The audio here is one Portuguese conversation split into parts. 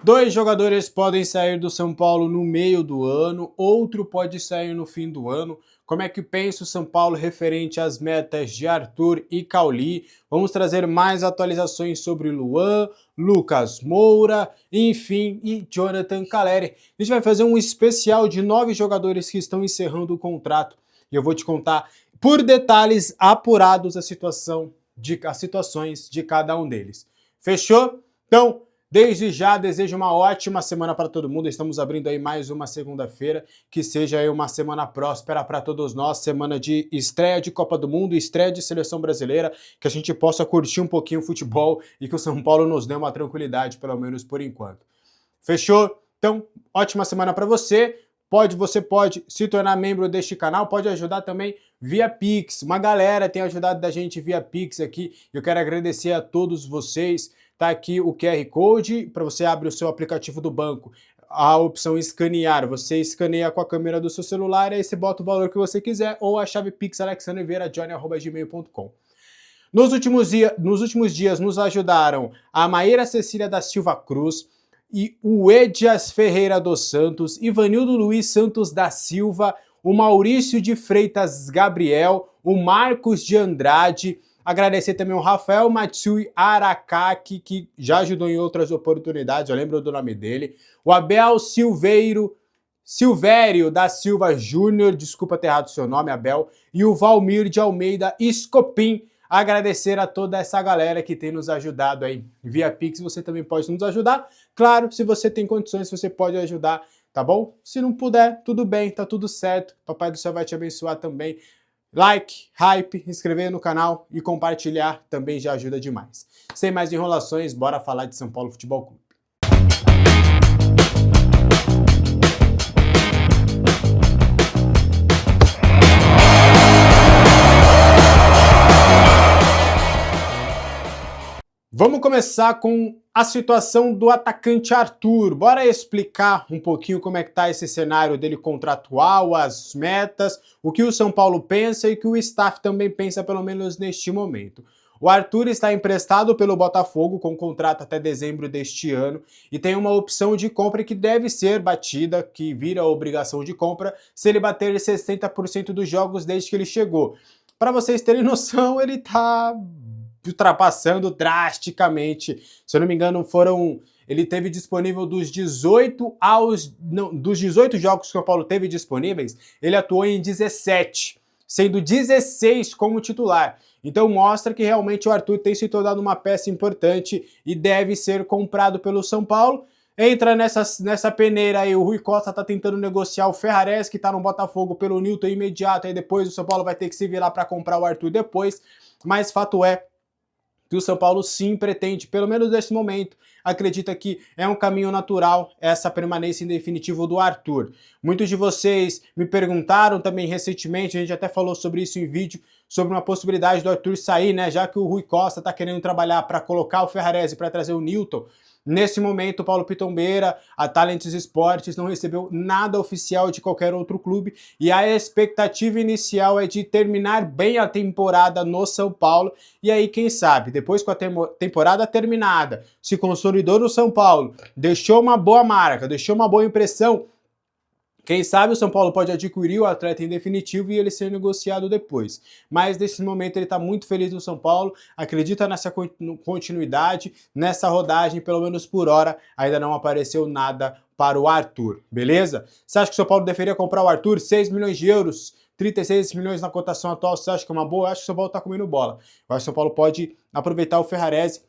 Dois jogadores podem sair do São Paulo no meio do ano, outro pode sair no fim do ano. Como é que pensa o São Paulo referente às metas de Arthur e Cauli? Vamos trazer mais atualizações sobre Luan, Lucas Moura, enfim, e Jonathan Calleri. A gente vai fazer um especial de 9 jogadores que estão encerrando o contrato e eu vou te contar por detalhes apurados as situações de cada um deles. Fechou? Então, desde já, desejo uma ótima semana para todo mundo. Estamos abrindo aí mais uma segunda-feira. Que seja aí uma semana próspera para todos nós. Semana de estreia de Copa do Mundo, estreia de Seleção Brasileira. Que a gente possa curtir um pouquinho o futebol e que o São Paulo nos dê uma tranquilidade, pelo menos por enquanto. Fechou? Então, ótima semana para você. Você pode se tornar membro deste canal, pode ajudar também via Pix. Uma galera tem ajudado a gente via Pix aqui. Eu quero agradecer a todos vocês. Tá aqui o QR Code para você abrir o seu aplicativo do banco. A opção escanear, você escaneia com a câmera do seu celular e aí você bota o valor que você quiser ou a chave Pix alexandreveirajone@gmail.com. Nos últimos dias nos ajudaram a Maíra Cecília da Silva Cruz e o Edias Ferreira dos Santos, Ivanildo Luiz Santos da Silva, o Maurício de Freitas Gabriel, o Marcos de Andrade. Agradecer também o Rafael Matsui Aracaki, que já ajudou em outras oportunidades, eu lembro do nome dele. O Abel Silvério da Silva Júnior, desculpa ter errado o seu nome, Abel. E o Valmir de Almeida Escopim. Agradecer a toda essa galera que tem nos ajudado aí via Pix. Você também pode nos ajudar. Claro, se você tem condições, você pode ajudar, tá bom? Se não puder, tudo bem, tá tudo certo. Papai do Céu vai te abençoar também. Like, hype, inscrever no canal e compartilhar também já ajuda demais. Sem mais enrolações, bora falar de São Paulo Futebol Clube. Vamos começar com a situação do atacante Arthur. Bora explicar um pouquinho como é que tá esse cenário dele contratual, as metas, o que o São Paulo pensa e o que o staff também pensa, pelo menos neste momento. O Arthur está emprestado pelo Botafogo com contrato até dezembro deste ano e tem uma opção de compra que deve ser batida, que vira obrigação de compra, se ele bater 60% dos jogos desde que ele chegou. Para vocês terem noção, ele tá ultrapassando drasticamente. Se eu não me engano, ele teve disponível dos 18 jogos que o Paulo teve disponíveis, ele atuou em 17, sendo 16 como titular. Então mostra que realmente o Arthur tem se tornado uma peça importante e deve ser comprado pelo São Paulo. Entra nessa peneira aí, o Rui Costa tá tentando negociar o Ferrares, que tá no Botafogo, pelo Newton imediato, aí depois o São Paulo vai ter que se virar para comprar o Arthur depois, mas fato é que o São Paulo sim pretende, pelo menos nesse momento, acredita que é um caminho natural essa permanência em definitivo do Arthur. Muitos de vocês me perguntaram também recentemente, a gente até falou sobre isso em vídeo, sobre uma possibilidade do Arthur sair, né? Já que o Rui Costa tá querendo trabalhar para colocar o Ferrarese para trazer o Newton. Nesse momento, o Paulo Pitombeira, a Talents Esportes, não recebeu nada oficial de qualquer outro clube e a expectativa inicial é de terminar bem a temporada no São Paulo. E aí, quem sabe, depois com a temporada terminada, se consolidou no São Paulo, deixou uma boa marca, deixou uma boa impressão, quem sabe o São Paulo pode adquirir o atleta em definitivo e ele ser negociado depois. Mas nesse momento ele está muito feliz no São Paulo, acredita nessa continuidade, nessa rodagem, pelo menos por hora, ainda não apareceu nada para o Arthur, beleza? Você acha que o São Paulo deveria comprar o Arthur? 6 milhões de euros, 36 milhões na cotação atual, você acha que é uma boa? Eu acho que o São Paulo está comendo bola. Eu acho que o São Paulo pode aproveitar o Ferrarese,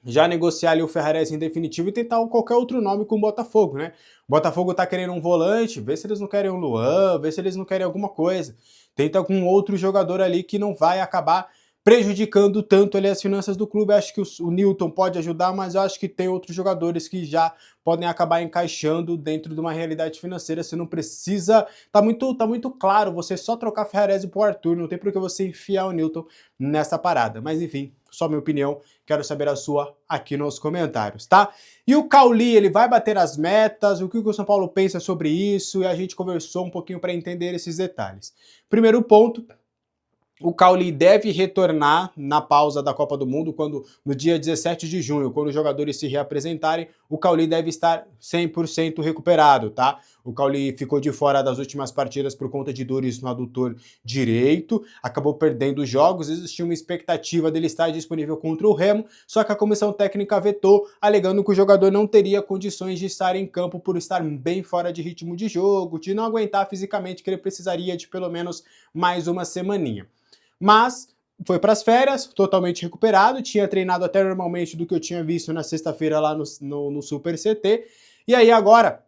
já negociar ali o Ferrarese em definitivo e tentar qualquer outro nome com o Botafogo, né? O Botafogo tá querendo um volante, vê se eles não querem um Luan, vê se eles não querem alguma coisa. Tenta algum outro jogador ali que não vai acabar prejudicando tanto ali as finanças do clube. Acho que o Newton pode ajudar, mas eu acho que tem outros jogadores que já podem acabar encaixando dentro de uma realidade financeira. Você não precisa... Tá muito claro você só trocar Ferrarese por Arthur, não tem por que você enfiar o Newton nessa parada. Mas enfim, só minha opinião, quero saber a sua aqui nos comentários, tá? E o Cauli, ele vai bater as metas, o que o São Paulo pensa sobre isso, e a gente conversou um pouquinho para entender esses detalhes. Primeiro ponto, O Cauli deve retornar na pausa da Copa do Mundo, no dia 17 de junho, quando os jogadores se reapresentarem, o Cauli deve estar 100% recuperado, tá? O Cauli ficou de fora das últimas partidas por conta de dores no adutor direito, acabou perdendo os jogos, existia uma expectativa dele estar disponível contra o Remo, só que a comissão técnica vetou, alegando que o jogador não teria condições de estar em campo por estar bem fora de ritmo de jogo, de não aguentar fisicamente, que ele precisaria de pelo menos mais uma semaninha. Mas foi para as férias, totalmente recuperado, tinha treinado até normalmente do que eu tinha visto na sexta-feira lá no Super CT, e aí agora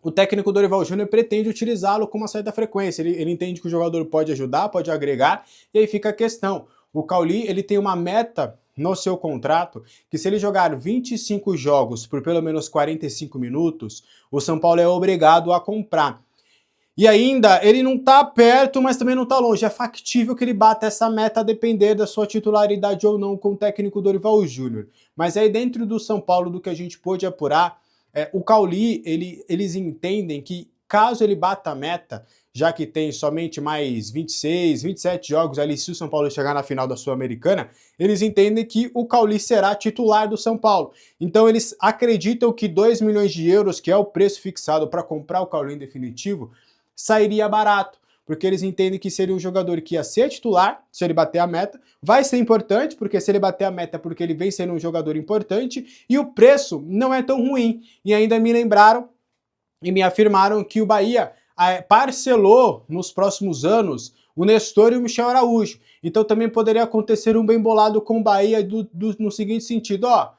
o técnico Dorival Júnior pretende utilizá-lo com uma certa frequência, ele entende que o jogador pode ajudar, pode agregar, e aí fica a questão, o Cauli ele tem uma meta no seu contrato, que se ele jogar 25 jogos por pelo menos 45 minutos, o São Paulo é obrigado a comprar. E ainda, ele não tá perto, mas também não tá longe. É factível que ele bata essa meta a depender da sua titularidade ou não com o técnico Dorival Júnior. Mas aí dentro do São Paulo, do que a gente pôde apurar, o Cauli, eles entendem que caso ele bata a meta, já que tem somente mais 26, 27 jogos ali, se o São Paulo chegar na final da Sul-Americana, eles entendem que o Cauli será titular do São Paulo. Então eles acreditam que 2 milhões de euros, que é o preço fixado para comprar o Cauli em definitivo, sairia barato, porque eles entendem que seria um jogador que ia ser titular, se ele bater a meta, vai ser importante, porque se ele bater a meta é porque ele vem sendo um jogador importante, e o preço não é tão ruim. E ainda me lembraram e me afirmaram que o Bahia parcelou nos próximos anos o Nestor e o Michel Araújo. Então também poderia acontecer um bem bolado com o Bahia no seguinte sentido, ó,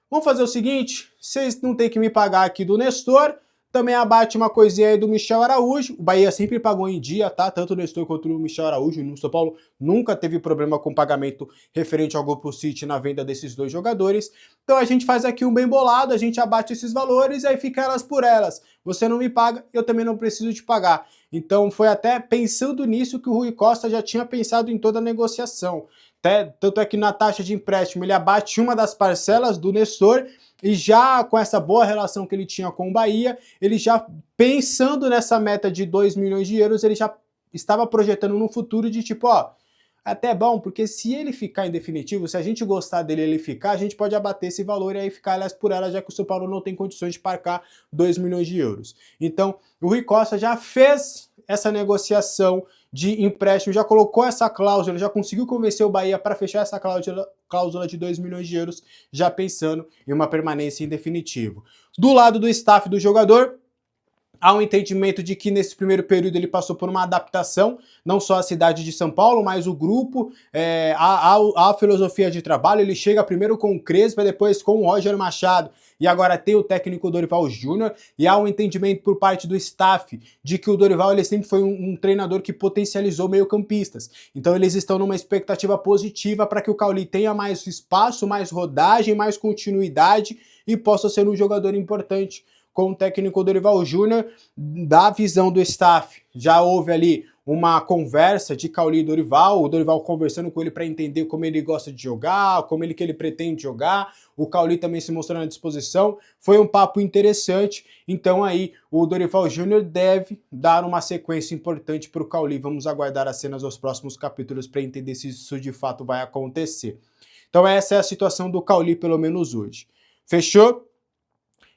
vamos fazer o seguinte, vocês não tem que me pagar aqui do Nestor, também abate uma coisinha aí do Michel Araújo. O Bahia sempre pagou em dia, tá? Tanto o Nestor quanto o Michel Araújo. No São Paulo nunca teve problema com pagamento referente ao Grupo City na venda desses dois jogadores. Então a gente faz aqui um bem bolado, a gente abate esses valores e aí fica elas por elas. Você não me paga, eu também não preciso te pagar. Então foi até pensando nisso que o Rui Costa já tinha pensado em toda a negociação. Tanto é que na taxa de empréstimo ele abate uma das parcelas do Nestor, e já com essa boa relação que ele tinha com o Bahia, ele já pensando nessa meta de 2 milhões de euros, ele já estava projetando no futuro de tipo, ó, até bom, porque se ele ficar em definitivo, se a gente gostar dele ele ficar, a gente pode abater esse valor e aí ficar elas por elas, já que o São Paulo não tem condições de pagar 2 milhões de euros. Então, o Rui Costa já fez essa negociação de empréstimo, já colocou essa cláusula, já conseguiu convencer o Bahia para fechar essa cláusula de 2 milhões de euros, já pensando em uma permanência em definitivo. Do lado do staff do jogador, há um entendimento de que nesse primeiro período ele passou por uma adaptação, não só a cidade de São Paulo, mas o grupo, a filosofia de trabalho. Ele chega primeiro com o Crespo, depois com o Roger Machado, e agora tem o técnico Dorival Júnior, e há um entendimento por parte do staff de que o Dorival ele sempre foi um treinador que potencializou meio-campistas. Então eles estão numa expectativa positiva para que o Cauli tenha mais espaço, mais rodagem, mais continuidade e possa ser um jogador importante com o técnico Dorival Júnior. Da visão do staff, já houve ali uma conversa de Cauli e Dorival, o Dorival conversando com ele para entender como ele gosta de jogar, como que ele pretende jogar, o Cauli também se mostrando à disposição, foi um papo interessante. Então aí o Dorival Júnior deve dar uma sequência importante para o Cauli. Vamos aguardar as cenas dos próximos capítulos para entender se isso de fato vai acontecer. Então essa é a situação do Cauli, pelo menos hoje. Fechou?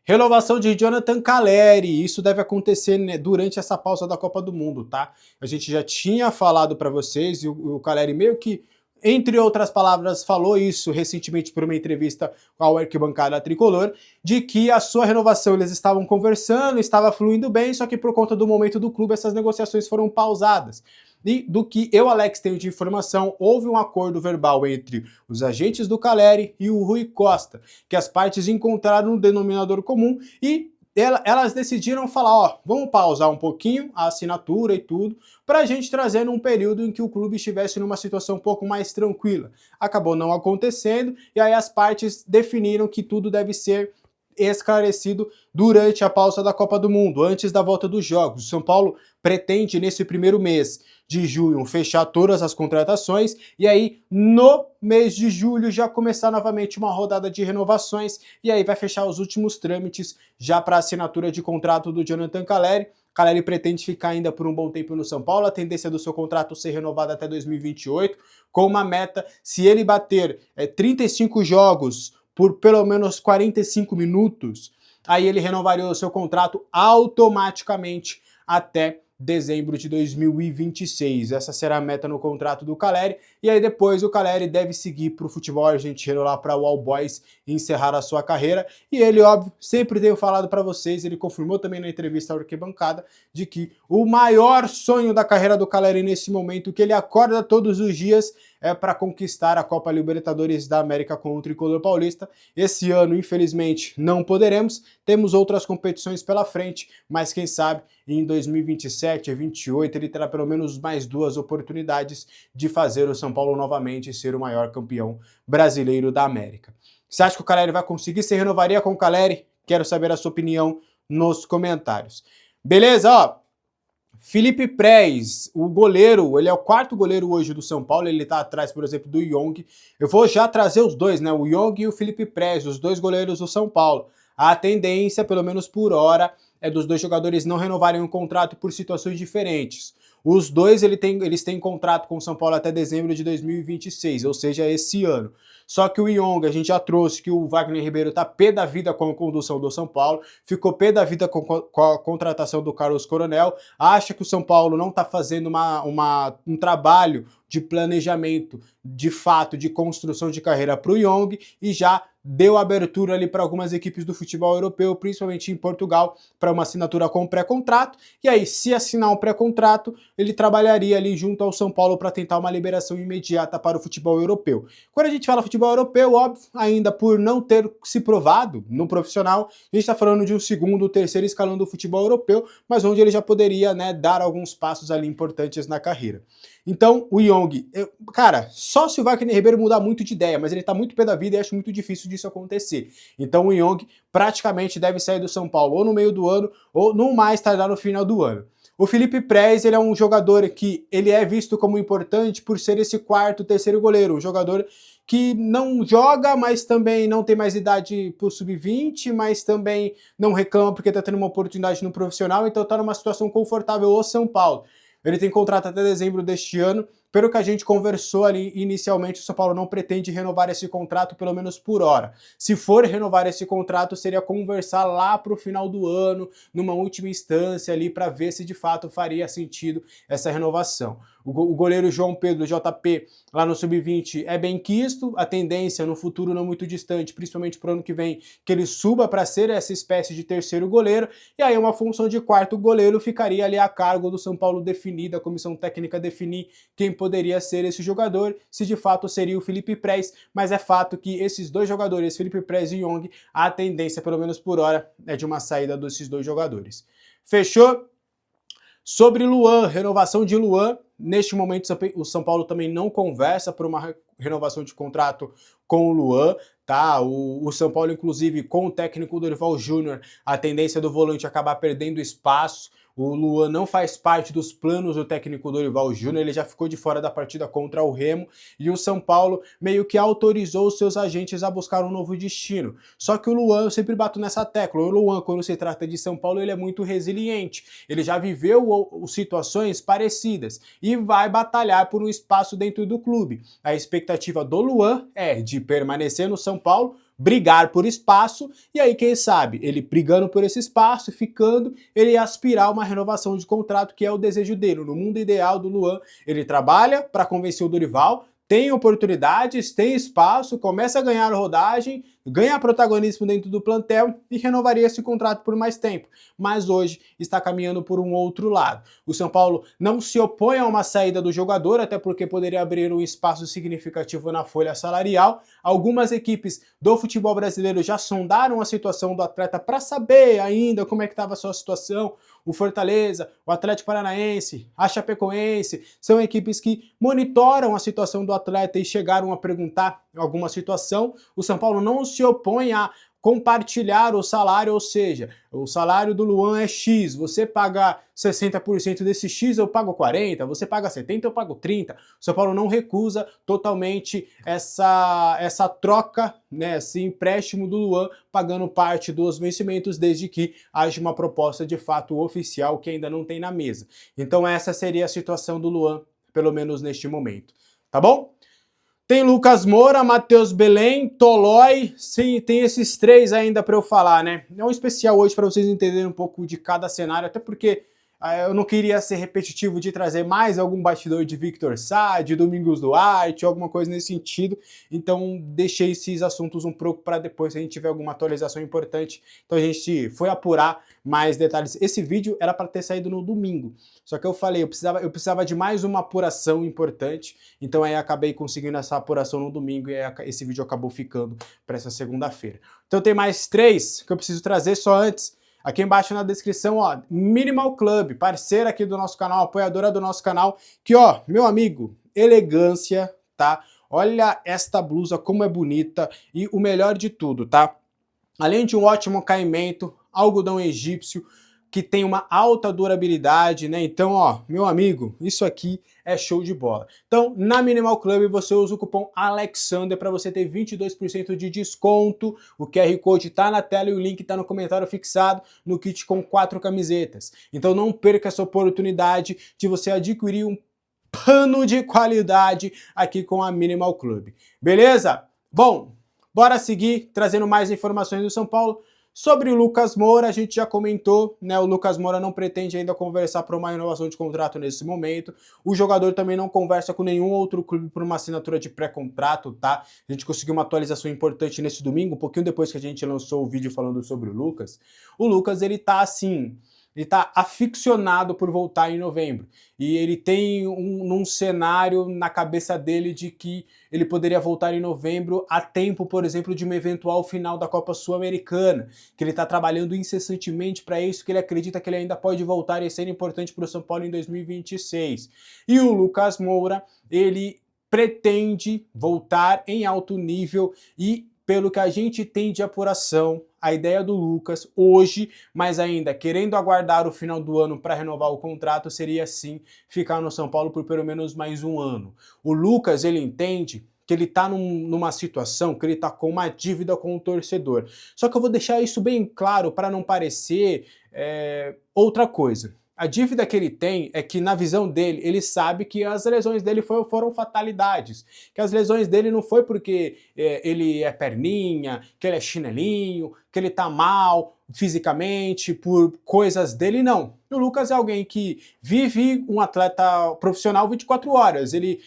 Renovação de Jonathan Calleri, isso deve acontecer, né, durante essa pausa da Copa do Mundo, tá? A gente já tinha falado para vocês, e o Calleri meio que, entre outras palavras, falou isso recentemente por uma entrevista ao Arquibancada Tricolor, de que a sua renovação eles estavam conversando, estava fluindo bem, só que por conta do momento do clube essas negociações foram pausadas. E do que eu, Alex, tenho de informação, houve um acordo verbal entre os agentes do Calleri e o Rui Costa, que as partes encontraram um denominador comum e elas decidiram falar, ó, vamos pausar um pouquinho a assinatura e tudo, para a gente trazer num período em que o clube estivesse numa situação um pouco mais tranquila. Acabou não acontecendo, e aí as partes definiram que tudo deve ser esclarecido durante a pausa da Copa do Mundo, antes da volta dos jogos. O São Paulo pretende, nesse primeiro mês de junho, fechar todas as contratações e aí no mês de julho já começar novamente uma rodada de renovações e aí vai fechar os últimos trâmites já para a assinatura de contrato do Jonathan Calleri. Caleri pretende ficar ainda por um bom tempo no São Paulo, a tendência do seu contrato ser renovado até 2028, com uma meta, se ele bater 35 jogos por pelo menos 45 minutos, aí ele renovaria o seu contrato automaticamente até dezembro de 2026. Essa será a meta no contrato do Caleri, e aí depois o Caleri deve seguir para o futebol argentino, lá para o All Boys, e encerrar a sua carreira. E ele, óbvio, sempre tenho falado para vocês, ele confirmou também na entrevista à Arquibancada, de que o maior sonho da carreira do Caleri nesse momento, que ele acorda todos os dias, é para conquistar a Copa Libertadores da América com o Tricolor Paulista. Esse ano, infelizmente, não poderemos, temos outras competições pela frente, mas quem sabe em 2027 e 2028 ele terá pelo menos mais 2 oportunidades de fazer o São Paulo novamente ser o maior campeão brasileiro da América. Você acha que o Caleri vai conseguir? Você renovaria com o Caleri? Quero saber a sua opinião nos comentários. Beleza? Ó, Felipe Prez, o goleiro, ele é o quarto goleiro hoje do São Paulo, ele tá atrás, por exemplo, do Young. Eu vou já trazer os dois, né? O Young e o Felipe Prez, os dois goleiros do São Paulo. A tendência, pelo menos por hora, é dos dois jogadores não renovarem um contrato por situações diferentes. Os dois eles têm contrato com o São Paulo até dezembro de 2026, ou seja, esse ano. Só que o Young, a gente já trouxe que o Wagner Ribeiro tá pé da vida com a condução do São Paulo, ficou pé da vida com a contratação do Carlos Coronel, acha que o São Paulo não tá fazendo um trabalho de planejamento, de fato, de construção de carreira para o Young, e já deu abertura ali para algumas equipes do futebol europeu, principalmente em Portugal, para uma assinatura com pré-contrato. E aí, se assinar um pré-contrato, ele trabalharia ali junto ao São Paulo para tentar uma liberação imediata para o futebol europeu. Quando a gente fala futebol europeu, óbvio, ainda por não ter se provado no profissional, a gente está falando de um segundo, terceiro escalão do futebol europeu, mas onde ele já poderia, né, dar alguns passos ali importantes na carreira. Então, o Young, cara, só se o Wagner Ribeiro mudar muito de ideia, mas ele tá muito pé da vida e acho muito difícil disso acontecer. Então o Young praticamente deve sair do São Paulo ou no meio do ano, ou no mais tardar no final do ano. O Felipe Prez, ele é um jogador que ele é visto como importante por ser esse quarto, terceiro goleiro, um jogador que não joga, mas também não tem mais idade pro sub-20, mas também não reclama porque tá tendo uma oportunidade no profissional, então tá numa situação confortável o São Paulo. Ele tem contrato até dezembro deste ano. Pelo que a gente conversou ali inicialmente, o São Paulo não pretende renovar esse contrato, pelo menos por hora. Se for renovar esse contrato, seria conversar lá para o final do ano, numa última instância ali, para ver se de fato faria sentido essa renovação. O goleiro João Pedro, JP, lá no Sub-20, é bem quisto, a tendência no futuro não muito distante, principalmente para o ano que vem, que ele suba para ser essa espécie de terceiro goleiro, e aí uma função de quarto goleiro ficaria ali a cargo do São Paulo definida, a comissão técnica definir quem poderia ser esse jogador, se de fato seria o Felipe Prez, mas é fato que esses dois jogadores, Felipe Prez e Young, a tendência, pelo menos por hora, é de uma saída desses dois jogadores. Fechou? Sobre Luan, renovação de Luan, neste momento o São Paulo também não conversa por uma renovação de contrato com o Luan, tá? O São Paulo, inclusive, com o técnico Dorival Júnior, a tendência do volante é acabar perdendo espaço. O Luan não faz parte dos planos do técnico Dorival Júnior, ele já ficou de fora da partida contra o Remo, e o São Paulo meio que autorizou os seus agentes a buscar um novo destino. Só que o Luan, eu sempre bato nessa tecla, o Luan, quando se trata de São Paulo, ele é muito resiliente, ele já viveu situações parecidas e vai batalhar por um espaço dentro do clube. A expectativa do Luan é de permanecer no São Paulo, brigar por espaço, e aí quem sabe, ele brigando por esse espaço, ficando, ele aspirar uma renovação de contrato, que é o desejo dele. No mundo ideal do Luan, ele trabalha para convencer o Dorival, tem oportunidades, tem espaço, começa a ganhar rodagem, ganha protagonismo dentro do plantel e renovaria esse contrato por mais tempo. Mas hoje está caminhando por um outro lado. O São Paulo não se opõe a uma saída do jogador, até porque poderia abrir um espaço significativo na folha salarial. Algumas equipes do futebol brasileiro já sondaram a situação do atleta para saber ainda como é que estava a sua situação. O Fortaleza, o Atlético Paranaense, a Chapecoense, são equipes que monitoram a situação do atleta e chegaram a perguntar alguma situação. O São Paulo não se opõe a compartilhar o salário, ou seja, o salário do Luan é X, você paga 60% desse X, eu pago 40%, você paga 70%, eu pago 30%. O São Paulo não recusa totalmente essa troca, né, esse empréstimo do Luan, pagando parte dos vencimentos, desde que haja uma proposta de fato oficial que ainda não tem na mesa. Então essa seria a situação do Luan, pelo menos neste momento. Tá bom? Tem Lucas Moura, Matheus Belém, Tolói, sim, tem esses três ainda para eu falar, né? É um especial hoje para vocês entenderem um pouco de cada cenário, até porque eu não queria ser repetitivo de trazer mais algum bastidor de Victor Sá, de Domingos Duarte, alguma coisa nesse sentido, então deixei esses assuntos um pouco para depois, se a gente tiver alguma atualização importante. Então a gente foi apurar mais detalhes. Esse vídeo era para ter saído no domingo, só que eu falei, eu precisava de mais uma apuração importante, então aí acabei conseguindo essa apuração no domingo e esse vídeo acabou ficando para essa segunda-feira. Então tem mais três que eu preciso trazer, só antes. Aqui embaixo na descrição, ó, Minimal Club, parceira aqui do nosso canal, apoiadora do nosso canal, que ó, meu amigo, elegância, tá? Olha esta blusa como é bonita e o melhor de tudo, tá? Além de um ótimo caimento, algodão egípcio, que tem uma alta durabilidade, né? Então, ó, meu amigo, isso aqui é show de bola. Então, na Minimal Club você usa o cupom ALEXANDER para você ter 22% de desconto. O QR Code tá na tela e o link tá no comentário fixado no kit com 4 camisetas. Então não perca essa oportunidade de você adquirir um pano de qualidade aqui com a Minimal Club. Beleza? Bom, bora seguir trazendo mais informações do São Paulo. Sobre o Lucas Moura, a gente já comentou, né? O Lucas Moura não pretende ainda conversar por uma renovação de contrato nesse momento. O jogador também não conversa com nenhum outro clube por uma assinatura de pré-contrato, tá? A gente conseguiu uma atualização importante nesse domingo, um pouquinho depois que a gente lançou o vídeo falando sobre o Lucas. O Lucas, ele tá assim, ele tá aficionado por voltar em novembro. E ele tem um cenário na cabeça dele de que ele poderia voltar em novembro a tempo, por exemplo, de uma eventual final da Copa Sul-Americana. Que ele está trabalhando incessantemente para isso, que ele acredita que ele ainda pode voltar e ser importante para o São Paulo em 2026. E o Lucas Moura, ele pretende voltar em alto nível e, pelo que a gente tem de apuração, a ideia do Lucas hoje, mas ainda querendo aguardar o final do ano para renovar o contrato, seria sim ficar no São Paulo por pelo menos mais um ano. O Lucas, ele entende que ele está numa situação que ele está com uma dívida com o torcedor. Só que eu vou deixar isso bem claro para não parecer outra coisa. A dívida que ele tem é que, na visão dele, ele sabe que as lesões dele foram fatalidades. Que as lesões dele não foi porque ele é perninha, que ele é chinelinho, que ele tá mal fisicamente, por coisas dele, não. O Lucas é alguém que vive um atleta profissional 24 horas. Ele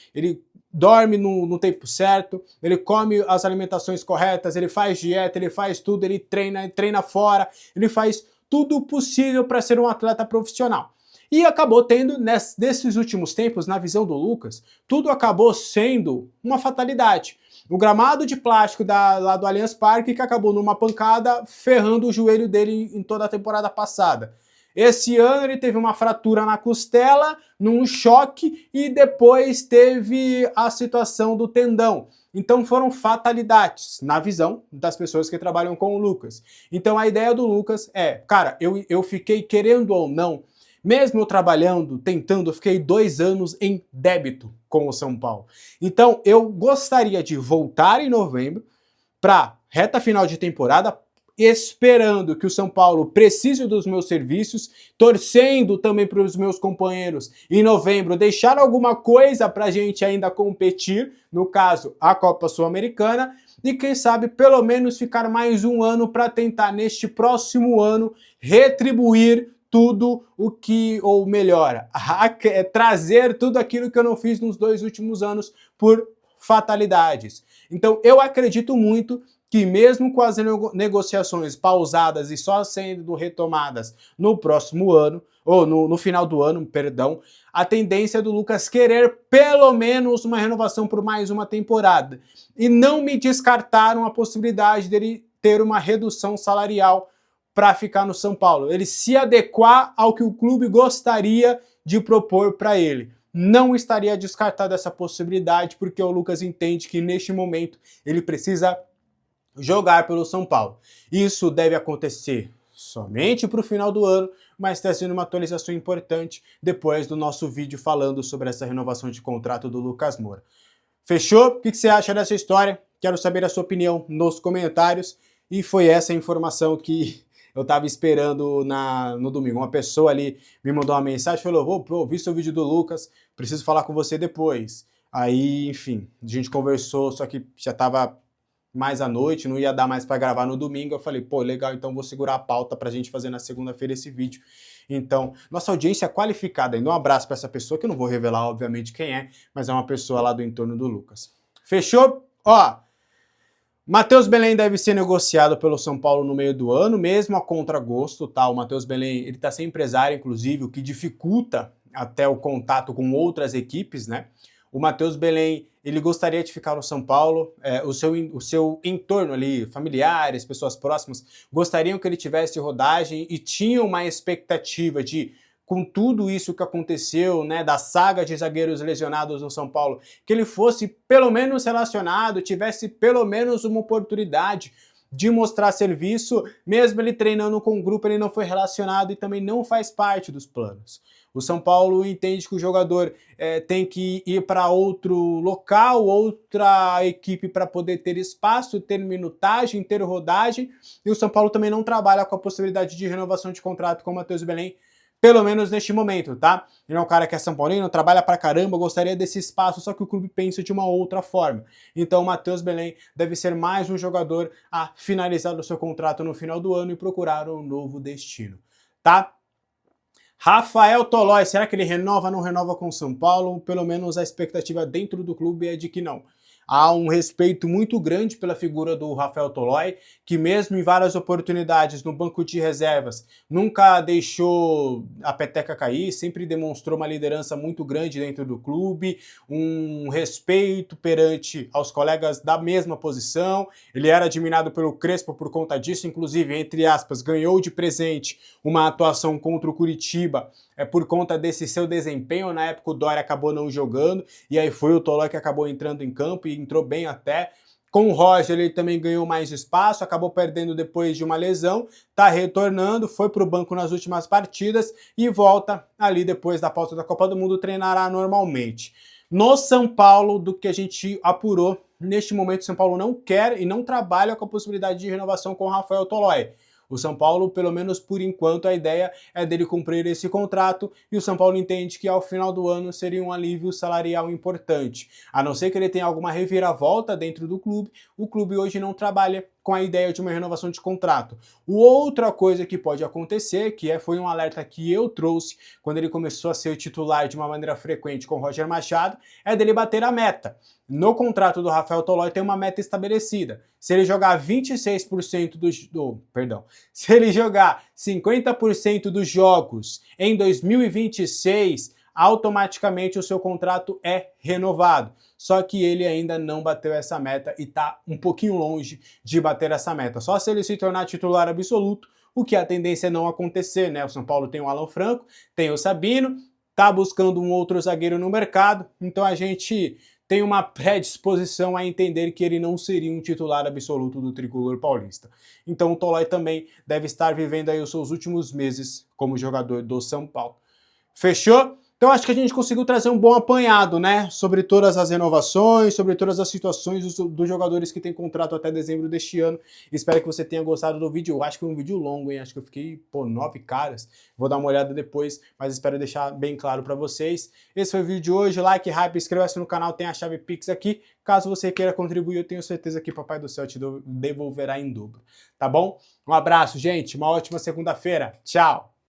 dorme no tempo certo, ele come as alimentações corretas, ele faz dieta, ele faz tudo, ele treina fora, ele faz tudo possível para ser um atleta profissional. E acabou tendo, nesses últimos tempos, na visão do Lucas, tudo acabou sendo uma fatalidade. O gramado de plástico lá do Allianz Parque, que acabou numa pancada, ferrando o joelho dele em toda a temporada passada. Esse ano ele teve uma fratura na costela, num choque, e depois teve a situação do tendão. Então foram fatalidades, na visão das pessoas que trabalham com o Lucas. Então a ideia do Lucas é, cara, eu fiquei, querendo ou não, mesmo eu trabalhando, tentando, eu fiquei 2 anos em débito com o São Paulo. Então eu gostaria de voltar em novembro para reta final de temporada, esperando que o São Paulo precise dos meus serviços, torcendo também para os meus companheiros em novembro deixar alguma coisa para a gente ainda competir, no caso a Copa Sul-Americana, e quem sabe pelo menos ficar mais um ano para tentar neste próximo ano retribuir tudo o que, ou melhor, trazer tudo aquilo que eu não fiz nos 2 últimos anos por fatalidades. Então eu acredito muito que mesmo com as negociações pausadas e só sendo retomadas no próximo ano, ou no final do ano, perdão, a tendência do Lucas querer pelo menos uma renovação por mais uma temporada. E não me descartaram a possibilidade dele ter uma redução salarial para ficar no São Paulo. Ele se adequar ao que o clube gostaria de propor para ele. Não estaria descartada essa possibilidade, porque o Lucas entende que neste momento ele precisa jogar pelo São Paulo. Isso deve acontecer somente para o final do ano, mas está sendo uma atualização importante depois do nosso vídeo falando sobre essa renovação de contrato do Lucas Moura. Fechou? O que você acha dessa história? Quero saber a sua opinião nos comentários. E foi essa a informação que eu estava esperando no domingo. Uma pessoa ali me mandou uma mensagem, falou, vi seu vídeo do Lucas, preciso falar com você depois. Aí, enfim, a gente conversou, só que já estava mais à noite, não ia dar mais para gravar no domingo. Eu falei, pô, legal, então vou segurar a pauta pra gente fazer na segunda-feira esse vídeo. Então, nossa audiência é qualificada. Ainda um abraço para essa pessoa, que eu não vou revelar, obviamente, quem é, mas é uma pessoa lá do entorno do Lucas. Fechou? Ó, Matheus Belém deve ser negociado pelo São Paulo no meio do ano, mesmo a contragosto, tá? O Matheus Belém, ele tá sem empresário, inclusive, o que dificulta até o contato com outras equipes, né? O Matheus Belém, ele gostaria de ficar no São Paulo, o seu entorno ali, familiares, pessoas próximas, gostariam que ele tivesse rodagem e tinham uma expectativa de, com tudo isso que aconteceu, né, da saga de zagueiros lesionados no São Paulo, que ele fosse pelo menos relacionado, tivesse pelo menos uma oportunidade de mostrar serviço, mesmo ele treinando com o grupo, ele não foi relacionado e também não faz parte dos planos. O São Paulo entende que o jogador tem que ir para outro local, outra equipe para poder ter espaço, ter minutagem, ter rodagem, e o São Paulo também não trabalha com a possibilidade de renovação de contrato com o Matheus Belém, pelo menos neste momento, tá? Ele é um cara que é São Paulino, trabalha pra caramba, gostaria desse espaço, só que o clube pensa de uma outra forma. Então o Matheus Belém deve ser mais um jogador a finalizar o seu contrato no final do ano e procurar um novo destino, tá? Rafael Tolói, será que ele renova ou não renova com o São Paulo? Pelo menos a expectativa dentro do clube é de que não. Há um respeito muito grande pela figura do Rafael Tolói, que mesmo em várias oportunidades no banco de reservas, nunca deixou a peteca cair, sempre demonstrou uma liderança muito grande dentro do clube, um respeito perante aos colegas da mesma posição. Ele era admirado pelo Crespo por conta disso, inclusive, entre aspas, ganhou de presente uma atuação contra o Curitiba, por conta desse seu desempenho. Na época o Doria acabou não jogando, e aí foi o Tolói que acabou entrando em campo, e entrou bem até. Com o Roger ele também ganhou mais espaço, acabou perdendo depois de uma lesão, tá retornando, foi pro banco nas últimas partidas e volta ali depois da pausa da Copa do Mundo, treinará normalmente. No São Paulo, do que a gente apurou, neste momento o São Paulo não quer e não trabalha com a possibilidade de renovação com o Rafael Tolói. O São Paulo, pelo menos por enquanto, a ideia é dele cumprir esse contrato, e o São Paulo entende que ao final do ano seria um alívio salarial importante. A não ser que ele tenha alguma reviravolta dentro do clube, o clube hoje não trabalha com a ideia de uma renovação de contrato. Outra coisa que pode acontecer, foi um alerta que eu trouxe quando ele começou a ser titular de uma maneira frequente com o Roger Machado, é dele bater a meta. No contrato do Rafael Tolói tem uma meta estabelecida. Se ele jogar 26% se ele jogar 50% dos jogos em 2026, automaticamente o seu contrato é renovado. Só que ele ainda não bateu essa meta e está um pouquinho longe de bater essa meta. Só se ele se tornar titular absoluto, o que a tendência é não acontecer, né? O São Paulo tem o Alan Franco, tem o Sabino, tá buscando um outro zagueiro no mercado, então a gente tem uma predisposição a entender que ele não seria um titular absoluto do tricolor paulista. Então o Tolói também deve estar vivendo aí os seus últimos meses como jogador do São Paulo. Fechou? Então acho que a gente conseguiu trazer um bom apanhado, né, sobre todas as renovações, sobre todas as situações dos jogadores que têm contrato até dezembro deste ano. Espero que você tenha gostado do vídeo. Eu acho que foi um vídeo longo, hein? Acho que eu fiquei, 9 caras. Vou dar uma olhada depois, mas espero deixar bem claro para vocês. Esse foi o vídeo de hoje. Like, hype, inscreva-se no canal, tem a chave Pix aqui. Caso você queira contribuir, eu tenho certeza que Papai do Céu te devolverá em dobro, tá bom? Um abraço, gente. Uma ótima segunda-feira. Tchau!